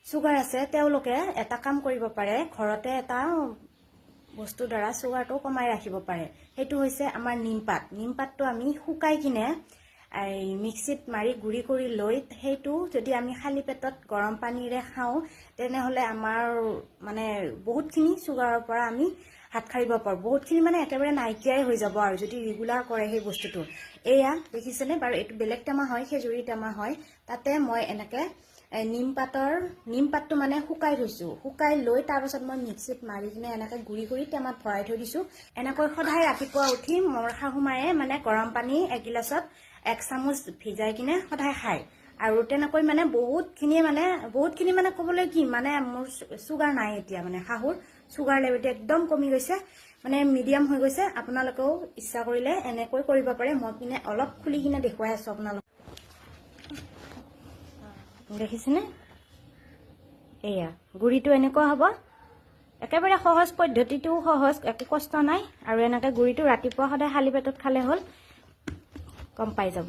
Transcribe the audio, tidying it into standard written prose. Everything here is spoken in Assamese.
চুগাৰ আছে তেওঁলোকে এটা কাম কৰিব পাৰে, ঘৰতে এটা বস্তুৰ দ্বাৰা চুগাৰটো কমাই ৰাখিব পাৰে। সেইটো হৈছে আমাৰ নিমপাত। নিমপাতটো আমি শুকাই কিনে মিক্সিত মাৰি গুড়ি কৰি লৈ সেইটো যদি আমি খালী পেটত গৰম পানীৰে খাওঁ তেনেহ'লে আমাৰ মানে বহুতখিনি চুগাৰৰ পৰা আমি হাত সাৰিব পাৰোঁ। বহুতখিনি মানে একেবাৰে নাইকিয়াই হৈ যাব আৰু যদি ৰেগুলাৰ কৰে সেই বস্তুটো। এয়া দেখিছেনে বাৰু, এইটো বেলেগ টেমা হয়, খেজুৰি টেমা হয়। তাতে মই এনেকৈ নিমপাতটো মানে শুকাই থৈছোঁ। শুকাই লৈ তাৰপাছত মই মিক্সিত মাৰি কিনে এনেকৈ গুড়ি কৰি টেমাত ভৰাই থৈ দিছোঁ। এনেকৈ সদায় ৰাতিপুৱা উঠি মোৰ শাহুমায়ে মানে গৰম পানী এগিলাচত 1 চামুচ ভিজাই কিনে সদায় খায়। আৰু তেনেকৈ মানে বহুতখিনি মানে ক'বলৈ কি মানে মোৰ চুগাৰ নাই এতিয়া, মানে শাহুৰ চুগাৰ লেভেলটো একদম কমি গৈছে, মানে মিডিয়াম হৈ গৈছে। আপোনালোকেও ইচ্ছা কৰিলে এনেকৈ কৰিব পাৰে। মই পিনে অলপ খুলি কিনে দেখুৱাই আছোঁ আপোনালোকক। দেখিছেনে? এয়া গুড়িটো এনেকুৱা হ'ব। একেবাৰে সহজ, পদ্ধতিটোও সহজ, একো কষ্ট নাই। আৰু এনেকৈ গুড়িটো ৰাতিপুৱা সদায় খালী পেটত খালে হ'ল, গম পাই যাব।